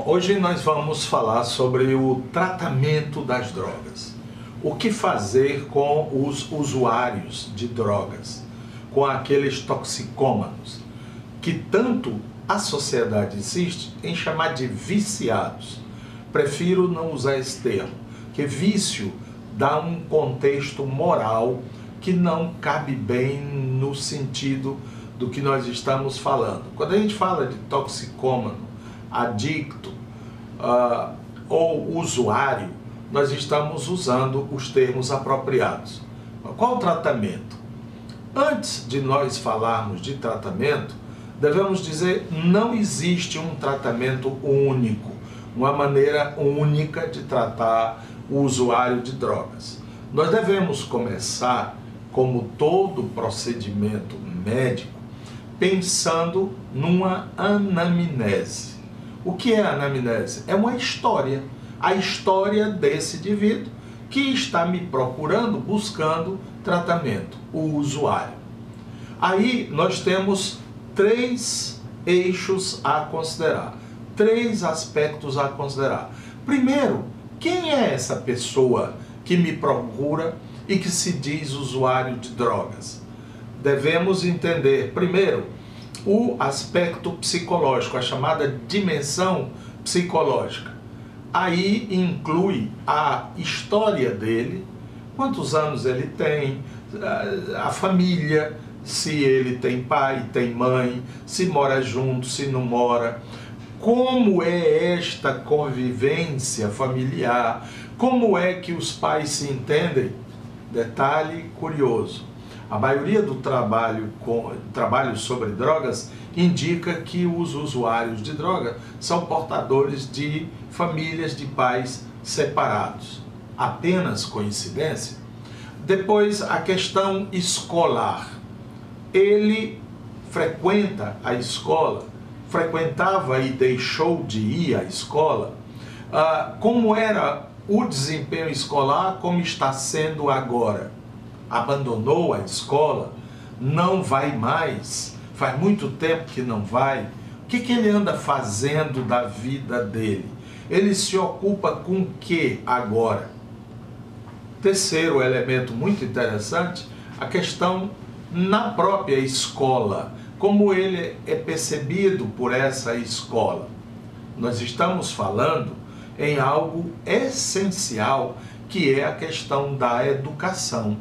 Hoje nós vamos falar sobre o tratamento das drogas. O que fazer com os usuários de drogas, com aqueles toxicômanos, que tanto a sociedade insiste em chamar de viciados. Prefiro não usar esse termo, que vício dá um contexto moral que não cabe bem no sentido do que nós estamos falando. Quando a gente fala de toxicômano, adicto ou usuário, nós estamos usando os termos apropriados. Qual o tratamento? Antes de nós falarmos de tratamento, devemos dizer que não existe um tratamento único, uma maneira única de tratar o usuário de drogas. Nós devemos começar, como todo procedimento médico, pensando numa anamnese. O que é a anamnese? É uma história. A história desse indivíduo que está me procurando, buscando tratamento, o usuário. Aí nós temos três eixos a considerar, três aspectos a considerar. Primeiro, quem é essa pessoa que me procura e que se diz usuário de drogas? Devemos entender, primeiro, o aspecto psicológico, a chamada dimensão psicológica. Aí inclui a história dele, quantos anos ele tem, a família, se ele tem pai, tem mãe, se mora junto, se não mora, como é esta convivência familiar, como é que os pais se entendem. Detalhe curioso, a maioria do trabalho sobre drogas indica que os usuários de droga são portadores de famílias de pais separados. Apenas coincidência? Depois, a questão escolar. Ele frequenta a escola, frequentava e deixou de ir à escola. Como era o desempenho escolar, como está sendo agora? Abandonou a escola? Não vai mais? Faz muito tempo que não vai? O que ele anda fazendo da vida dele? Ele se ocupa com o que agora? Terceiro elemento muito interessante, a questão na própria escola, como ele é percebido por essa escola. Nós estamos falando em algo essencial, que é a questão da educação.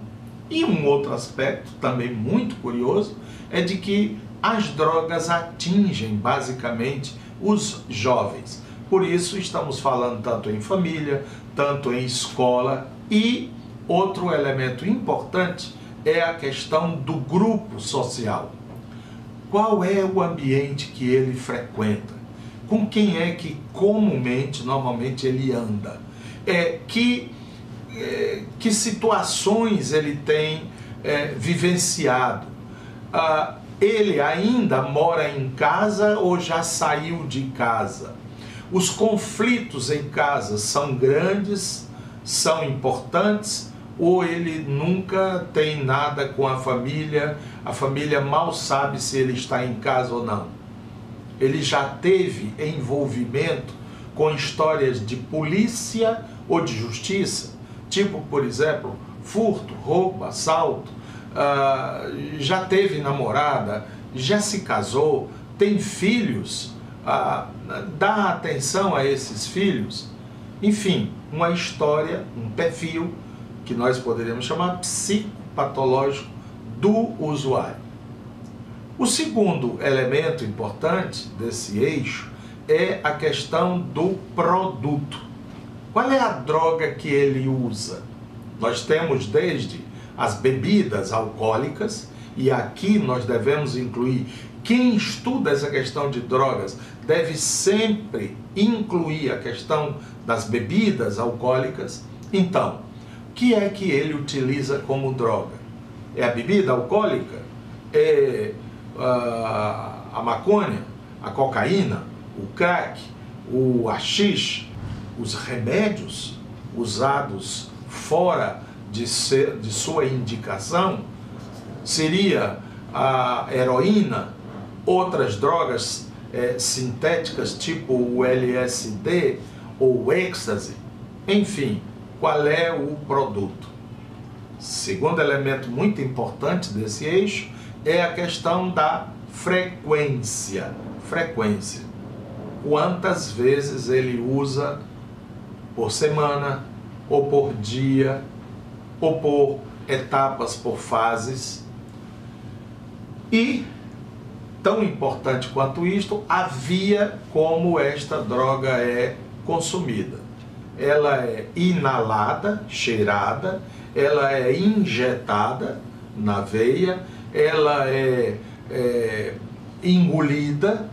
E um outro aspecto também muito curioso é de que as drogas atingem basicamente os jovens. Por isso estamos falando tanto em família, tanto em escola. E outro elemento importante é a questão do grupo social. Qual é o ambiente que ele frequenta? Com quem é que comumente, normalmente ele anda? Que situações ele tem vivenciado? Ele ainda mora em casa ou já saiu de casa? Os conflitos em casa são grandes, são importantes, ou ele nunca tem nada com a família mal sabe se ele está em casa ou não? Ele já teve envolvimento com histórias de polícia ou de justiça? Tipo, por exemplo, furto, roubo, assalto, já teve namorada, já se casou, tem filhos, dá atenção a esses filhos? Enfim, uma história, um perfil que nós poderíamos chamar psicopatológico do usuário. O segundo elemento importante desse eixo é a questão do produto. Qual é a droga que ele usa? Nós temos desde as bebidas alcoólicas, e aqui nós devemos incluir, quem estuda essa questão de drogas deve sempre incluir a questão das bebidas alcoólicas. Então, o que é que ele utiliza como droga? É a bebida alcoólica? É a maconha? A cocaína? O crack? O haxixe? Os remédios usados fora de sua indicação? Seria a heroína? Outras drogas sintéticas, tipo o LSD ou o êxtase. Enfim, qual é o produto? Segundo elemento muito importante desse eixo é a questão da frequência. Frequência. Quantas vezes ele usa por semana, ou por dia, ou por etapas, por fases. E, tão importante quanto isto, a via como esta droga é consumida. Ela é inalada, cheirada, ela é injetada na veia, ela é engolida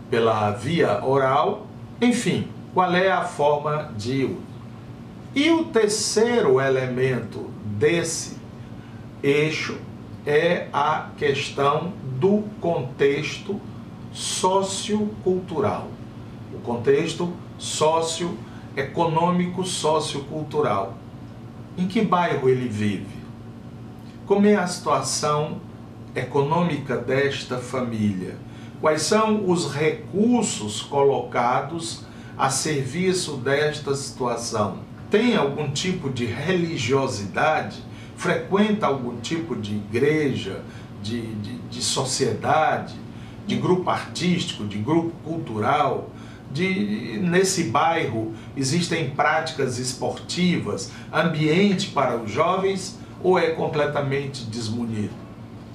pela via oral, enfim, qual é a forma de uso. E o terceiro elemento desse eixo é a questão do contexto sociocultural. O contexto socioeconômico, sociocultural. Em que bairro ele vive? Como é a situação econômica desta família? Quais são os recursos colocados a serviço desta situação? Tem algum tipo de religiosidade? Frequenta algum tipo de igreja, de sociedade, de grupo artístico, de grupo cultural? Nesse bairro existem práticas esportivas, ambiente para os jovens, ou é completamente desmunido?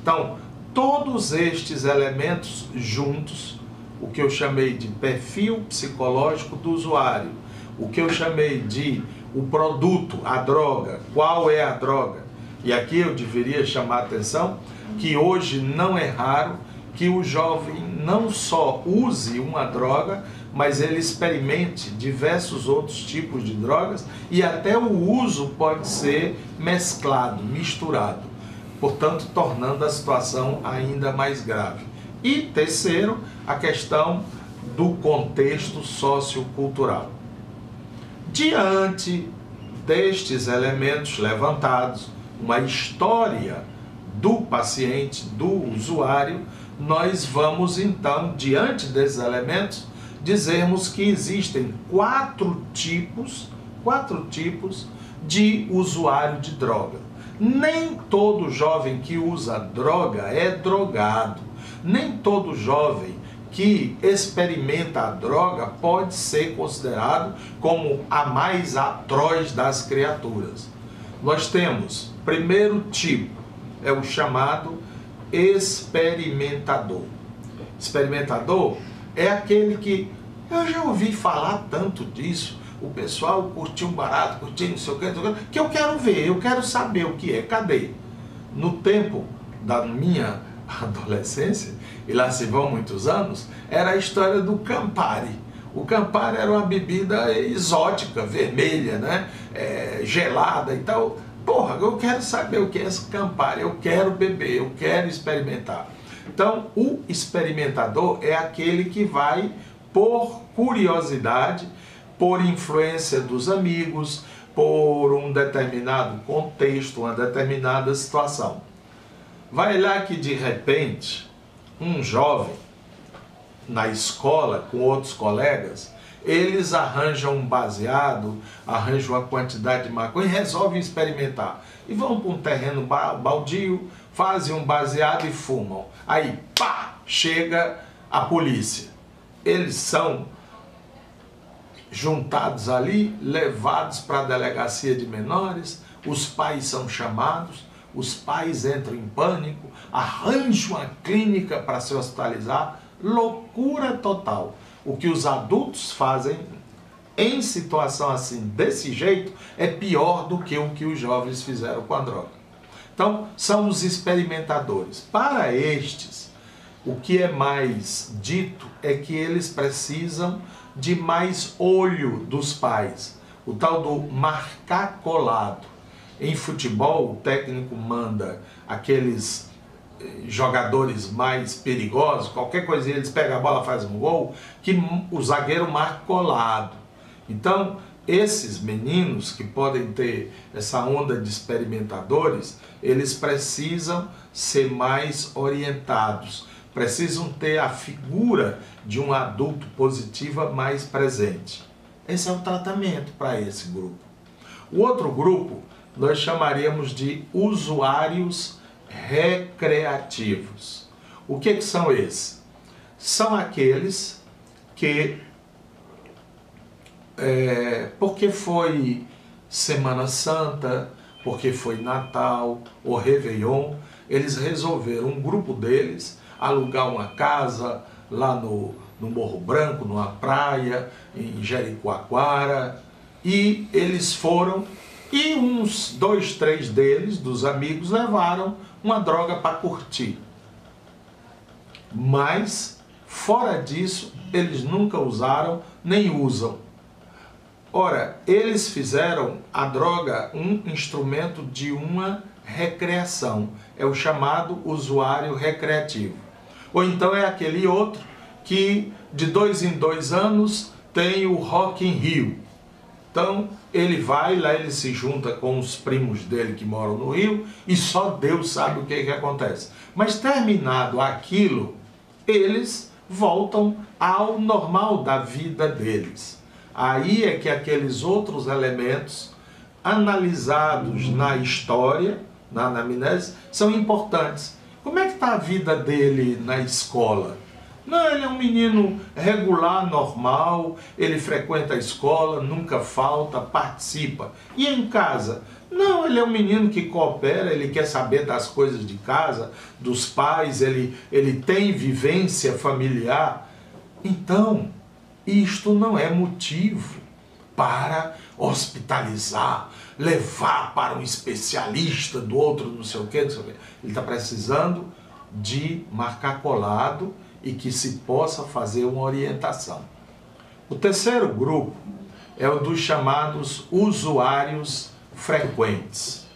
Então, todos estes elementos juntos, o que eu chamei de perfil psicológico do usuário, o que eu chamei de o produto, a droga, qual é a droga? E aqui eu deveria chamar a atenção que hoje não é raro que o jovem não só use uma droga, mas ele experimente diversos outros tipos de drogas e até o uso pode ser mesclado, misturado, portanto tornando a situação ainda mais grave. E terceiro, a questão do contexto sociocultural. Diante destes elementos levantados, uma história do paciente, do usuário, nós vamos então, diante desses elementos, dizermos que existem quatro tipos de usuário de droga. Nem todo jovem que usa droga é drogado. Nem todo jovem que experimenta a droga pode ser considerado como a mais atroz das criaturas. Nós temos, primeiro tipo, é o chamado experimentador. Experimentador é aquele que, eu já ouvi falar tanto disso, o pessoal curtiu um barato, curtiu não sei o que eu quero ver, eu quero saber o que é, cadê? No tempo da minha adolescência, e lá se vão muitos anos, era a história do Campari. O Campari era uma bebida exótica, vermelha, né? Gelada e tal. Porra, eu quero saber o que é esse Campari, eu quero beber, eu quero experimentar. Então, o experimentador é aquele que vai por curiosidade, por influência dos amigos, por um determinado contexto, uma determinada situação. Vai lá que de repente, um jovem na escola com outros colegas, eles arranjam um baseado, arranjam uma quantidade de maconha e resolvem experimentar. E vão para um terreno baldio, fazem um baseado e fumam. Aí, pá, chega a polícia. Eles são juntados ali, levados para a delegacia de menores, os pais são chamados, os pais entram em pânico, arranjam uma clínica para se hospitalizar, loucura total. O que os adultos fazem em situação assim, desse jeito, é pior do que o que os jovens fizeram com a droga. Então, são os experimentadores. Para estes, o que é mais dito é que eles precisam de mais olho dos pais. O tal do marcar colado. Em futebol, o técnico manda aqueles jogadores mais perigosos, qualquer coisinha, eles pegam a bola, fazem um gol, que o zagueiro marca colado. Então, esses meninos que podem ter essa onda de experimentadores, eles precisam ser mais orientados. precisam ter a figura de um adulto positiva mais presente. Esse é o tratamento para esse grupo. O outro grupo nós chamaríamos de usuários recreativos. O que são esses? São aqueles que, porque foi Semana Santa, porque foi Natal ou Réveillon, eles resolveram, um grupo deles, alugar uma casa lá no Morro Branco, numa praia, em Jericoacoara, e eles foram, e uns 2, 3 deles, dos amigos, levaram uma droga para curtir. Mas, fora disso, eles nunca usaram, nem usam. Ora, eles fizeram a droga um instrumento de uma recreação. É o chamado usuário recreativo. Ou então é aquele outro que de 2 em 2 anos tem o Rock in Rio. Então ele vai lá, ele se junta com os primos dele que moram no Rio e só Deus sabe o que acontece. Mas terminado aquilo, eles voltam ao normal da vida deles. Aí é que aqueles outros elementos analisados na história, na anamnese, são importantes. Como é que está a vida dele na escola? Não, ele é um menino regular, normal, ele frequenta a escola, nunca falta, participa. E em casa? Não, ele é um menino que coopera, ele quer saber das coisas de casa, dos pais, ele tem vivência familiar. Então, isto não é motivo para hospitalizar, levar para um especialista do outro, não sei o quê, não sei o quê. Ele está precisando de marcar colado e que se possa fazer uma orientação. O terceiro grupo é o dos chamados usuários frequentes.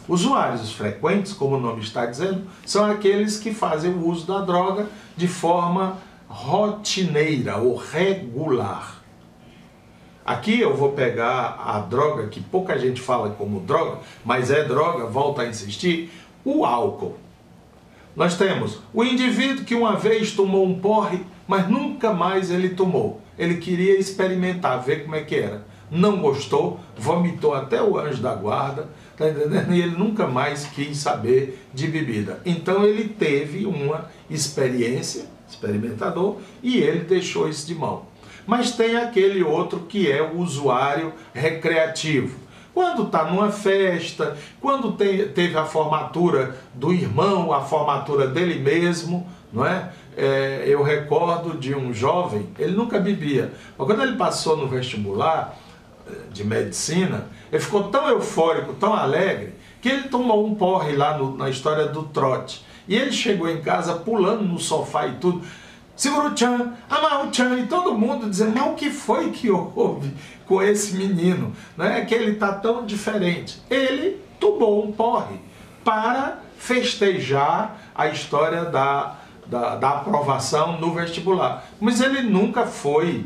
Usuários frequentes, como o nome está dizendo, são aqueles que fazem o uso da droga de forma rotineira ou regular. Aqui eu vou pegar a droga que pouca gente fala como droga, mas é droga, volto a insistir, o álcool. Nós temos o indivíduo que uma vez tomou um porre, mas nunca mais ele tomou. Ele queria experimentar, ver como é que era. Não gostou, vomitou até o anjo da guarda, tá entendendo? E ele nunca mais quis saber de bebida. Então ele teve uma experiência, experimentador, e ele deixou isso de mão. Mas tem aquele outro que é o usuário recreativo. Quando está numa festa, quando teve a formatura do irmão, a formatura dele mesmo, não é? Eu recordo de um jovem, ele nunca bebia, mas quando ele passou no vestibular de medicina, ele ficou tão eufórico, tão alegre, que ele tomou um porre lá na história do trote. E ele chegou em casa pulando no sofá e tudo, segura o tchan, amarra o tchan, e todo mundo dizendo, mas o que foi que houve com esse menino? Não é que ele está tão diferente. Ele tomou um porre para festejar a história da aprovação no vestibular. Mas ele nunca foi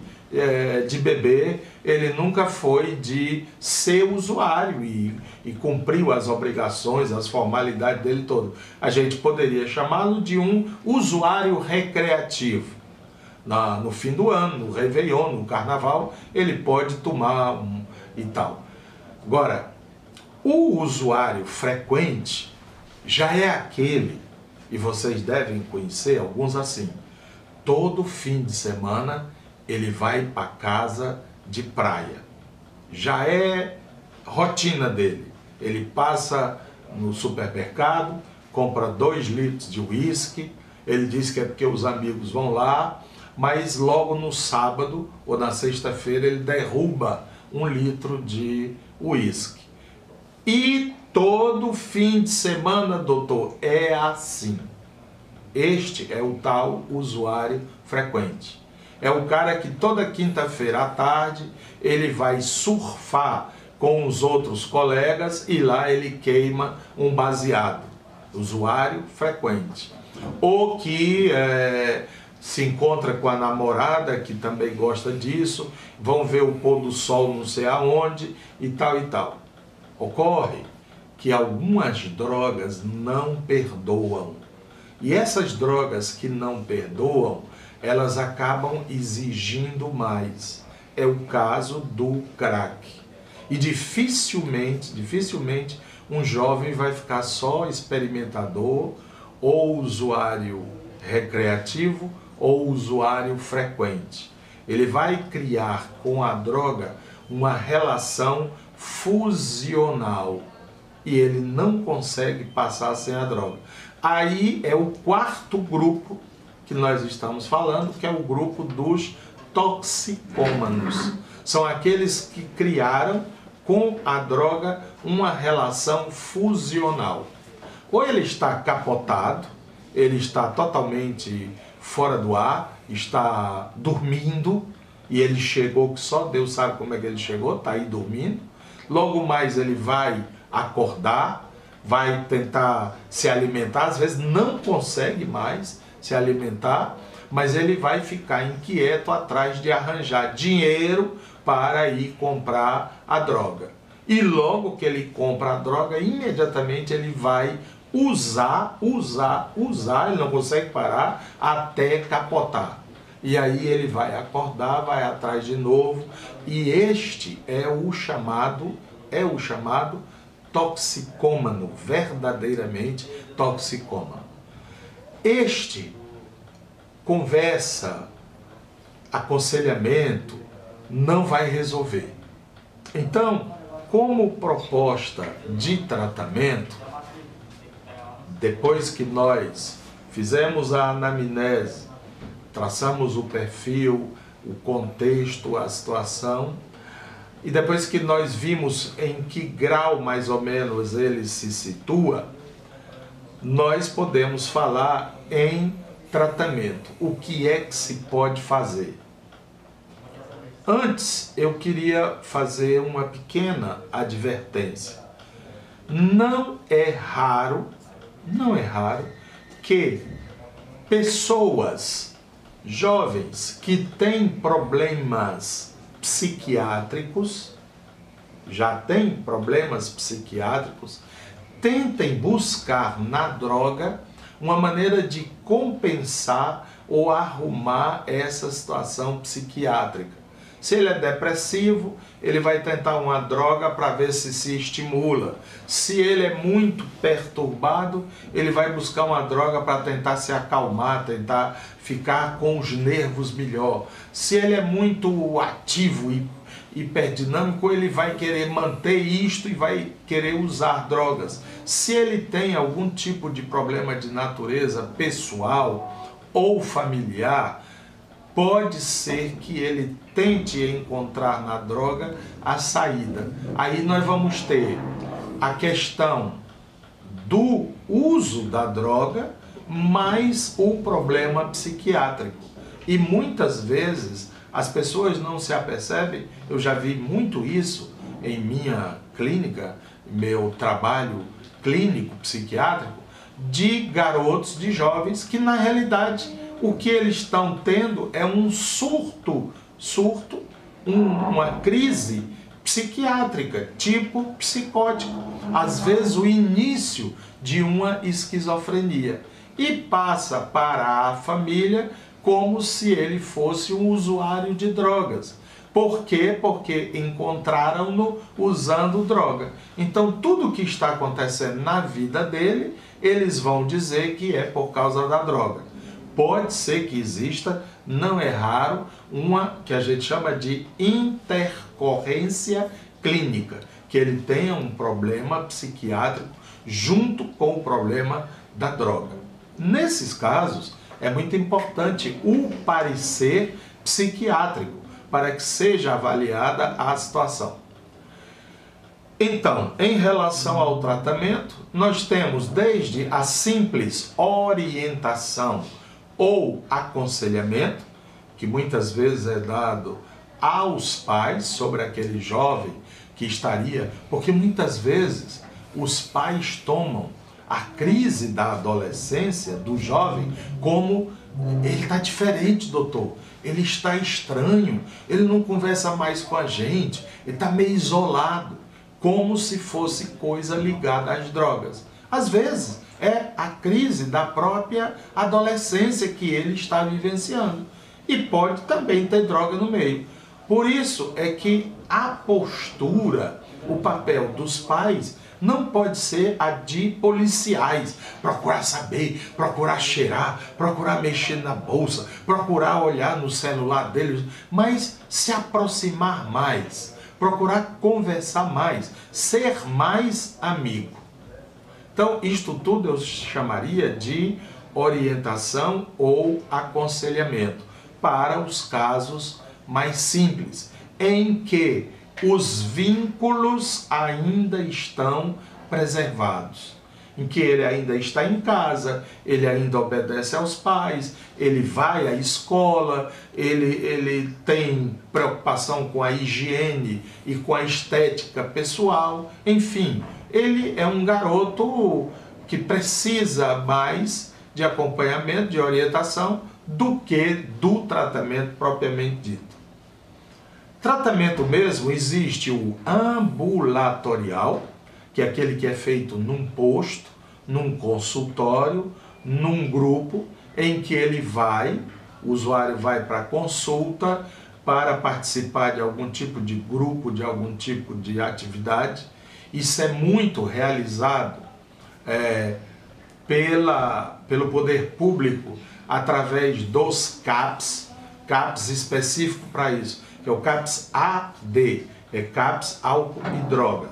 de beber, ele nunca foi de ser usuário e cumpriu as obrigações, as formalidades dele todo. A gente poderia chamá-lo de um usuário recreativo. No fim do ano, no Réveillon, no Carnaval, ele pode tomar e tal. Agora, o usuário frequente já é aquele, e vocês devem conhecer alguns assim, todo fim de semana ele vai para casa de praia. Já é rotina dele. Ele passa no supermercado, compra 2 litros de uísque, ele diz que é porque os amigos vão lá, mas logo no sábado ou na sexta-feira ele derruba 1 litro de uísque. E todo fim de semana, doutor, é assim. Este é o tal usuário frequente. É o cara que toda quinta-feira à tarde ele vai surfar com os outros colegas e lá ele queima um baseado. Usuário frequente. Ou que se encontra com a namorada, que também gosta disso, vão ver o pôr do sol não sei aonde e tal e tal. Ocorre que algumas drogas não perdoam. E essas drogas que não perdoam, elas acabam exigindo mais. É o caso do crack. E dificilmente um jovem vai ficar só experimentador, ou usuário recreativo, ou usuário frequente. Ele vai criar com a droga uma relação fusional e ele não consegue passar sem a droga. Aí é o quarto grupo que nós estamos falando, que é o grupo dos toxicômanos. São aqueles que criaram com a droga uma relação fusional. Ou ele está capotado, ele está totalmente fora do ar, está dormindo, e ele chegou, que só Deus sabe como é que ele chegou, está aí dormindo. Logo mais ele vai acordar, vai tentar se alimentar, às vezes não consegue mais se alimentar, mas ele vai ficar inquieto atrás de arranjar dinheiro para ir comprar a droga. E logo que ele compra a droga, imediatamente ele vai usar, ele não consegue parar até capotar. E aí ele vai acordar, vai atrás de novo, e este é o chamado toxicômano, verdadeiramente toxicômano. Este conversa, aconselhamento, não vai resolver. Então, como proposta de tratamento, depois que nós fizemos a anamnese, traçamos o perfil, o contexto, a situação, e depois que nós vimos em que grau mais ou menos ele se situa, nós podemos falar em tratamento. O que é que se pode fazer? Antes, eu queria fazer uma pequena advertência. Não é raro que pessoas jovens que têm problemas psiquiátricos, tentem buscar na droga uma maneira de compensar ou arrumar essa situação psiquiátrica. Se ele é depressivo, ele vai tentar uma droga para ver se estimula. Se ele é muito perturbado, ele vai buscar uma droga para tentar se acalmar, tentar ficar com os nervos melhor. Se ele é muito ativo e hiperdinâmico, ele vai querer manter isto e vai querer usar drogas. Se ele tem algum tipo de problema de natureza pessoal ou familiar, pode ser que ele tente encontrar na droga a saída. Aí nós vamos ter a questão do uso da droga, mais o problema psiquiátrico. E muitas vezes as pessoas não se apercebem, eu já vi muito isso em minha clínica, meu trabalho clínico psiquiátrico, de garotos, de jovens, que na realidade o que eles estão tendo é um uma crise psiquiátrica, tipo psicótico. Às vezes o início de uma esquizofrenia. E passa para a família como se ele fosse um usuário de drogas. Por quê? Porque encontraram-no usando droga. Então tudo que está acontecendo na vida dele, eles vão dizer que é por causa da droga. Pode ser que exista, não é raro, uma que a gente chama de intercorrência clínica, que ele tenha um problema psiquiátrico junto com o problema da droga. Nesses casos, é muito importante o parecer psiquiátrico para que seja avaliada a situação. Então, em relação ao tratamento, nós temos desde a simples orientação ou aconselhamento, que muitas vezes é dado aos pais sobre aquele jovem que estaria, porque muitas vezes os pais tomam a crise da adolescência do jovem como: ele está diferente, doutor, ele está estranho, ele não conversa mais com a gente, ele está meio isolado, como se fosse coisa ligada às drogas. Às vezes é a crise da própria adolescência que ele está vivenciando. E pode também ter droga no meio. Por isso é que a postura, o papel dos pais, não pode ser a de policiais. Procurar saber, procurar cheirar, procurar mexer na bolsa, procurar olhar no celular deles, mas se aproximar mais, procurar conversar mais, ser mais amigo. Então, isto tudo eu chamaria de orientação ou aconselhamento para os casos mais simples, em que os vínculos ainda estão preservados, em que ele ainda está em casa, ele ainda obedece aos pais, ele vai à escola, ele tem preocupação com a higiene e com a estética pessoal, enfim, ele é um garoto que precisa mais de acompanhamento, de orientação, do que do tratamento propriamente dito. Tratamento mesmo, existe o ambulatorial, que é aquele que é feito num posto, num consultório, num grupo, em que ele vai, o usuário vai para consulta, para participar de algum tipo de grupo, de algum tipo de atividade. Isso é muito realizado pelo poder público através dos CAPs, CAPs específico para isso, que é o CAPs AD, é CAPs álcool e droga.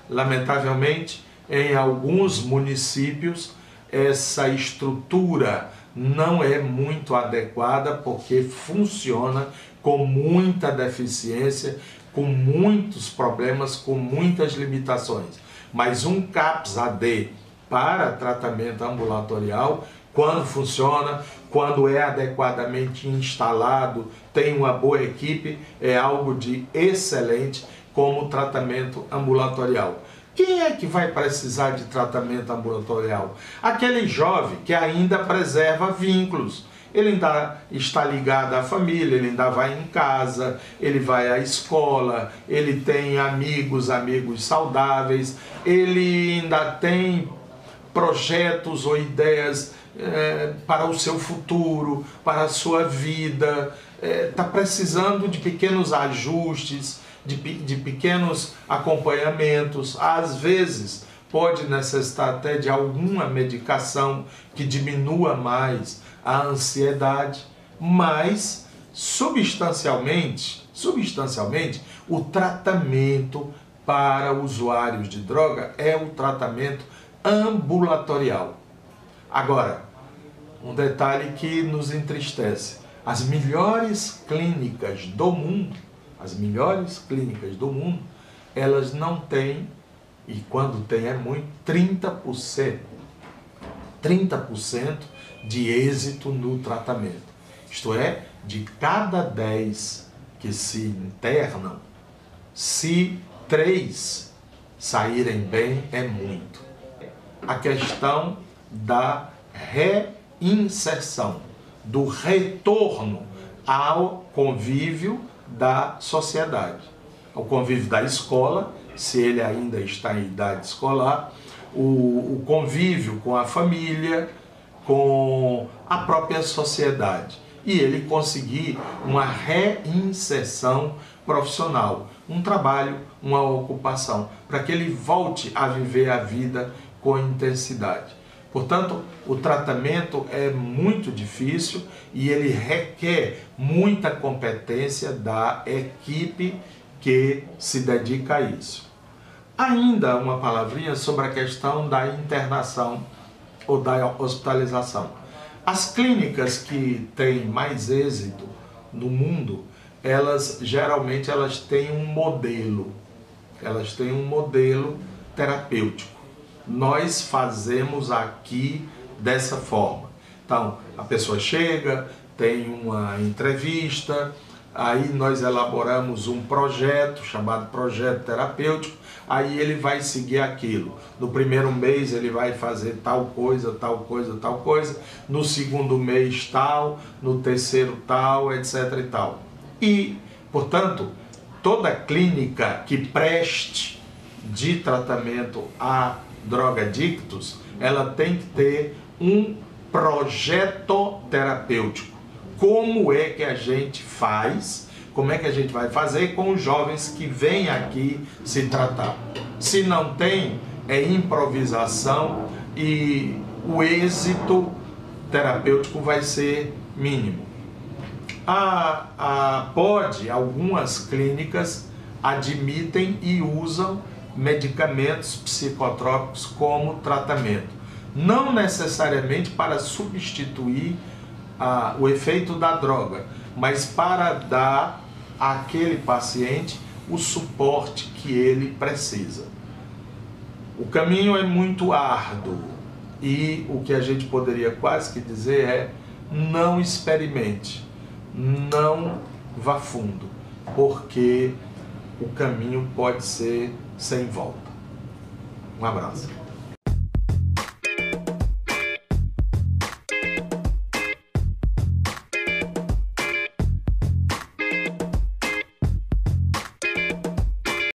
Lamentavelmente, em alguns municípios, essa estrutura não é muito adequada porque funciona com muita deficiência, com muitos problemas, com muitas limitações. Mas um CAPs AD para tratamento ambulatorial, quando funciona, quando é adequadamente instalado, tem uma boa equipe, é algo de excelente como tratamento ambulatorial. Quem é que vai precisar de tratamento ambulatorial? Aquele jovem que ainda preserva vínculos. Ele ainda está ligado à família, ele ainda vai em casa, ele vai à escola, ele tem amigos saudáveis, ele ainda tem projetos ou ideias para o seu futuro, para a sua vida, está precisando de pequenos ajustes, de pequenos acompanhamentos, às vezes pode necessitar até de alguma medicação que diminua mais a ansiedade, mas substancialmente, o tratamento para usuários de droga é o tratamento ambulatorial. Agora, um detalhe que nos entristece: as melhores clínicas do mundo, elas não têm, e quando tem é muito, 30% de êxito no tratamento. Isto é, de cada 10 que se internam, se 3 saírem bem, é muito. A questão da reinserção, do retorno ao convívio da sociedade, ao convívio da escola, se ele ainda está em idade escolar, o convívio com a família, com a própria sociedade, e ele conseguir uma reinserção profissional, um trabalho, uma ocupação, para que ele volte a viver a vida com intensidade. Portanto, o tratamento é muito difícil e ele requer muita competência da equipe que se dedica a isso. Ainda uma palavrinha sobre a questão da internação ou da hospitalização. As clínicas que têm mais êxito no mundo, geralmente têm um modelo, terapêutico. Nós fazemos aqui dessa forma. Então, a pessoa chega, tem uma entrevista, aí nós elaboramos um projeto chamado projeto terapêutico, aí ele vai seguir aquilo. No primeiro mês ele vai fazer tal coisa, tal coisa, tal coisa, no segundo mês tal, no terceiro tal, etc. e tal. E, portanto, toda clínica que preste de tratamento à drogadictos, ela tem que ter um projeto terapêutico. Como é que a gente faz? Como é que a gente vai fazer com os jovens que vêm aqui se tratar? Se não tem, é improvisação e o êxito terapêutico vai ser mínimo. Algumas clínicas admitem e usam medicamentos psicotrópicos como tratamento. Não necessariamente para substituir o efeito da droga, mas para dar àquele paciente o suporte que ele precisa. O caminho é muito árduo e o que a gente poderia quase que dizer é: não experimente, não vá fundo, porque o caminho pode ser sem volta. Um abraço.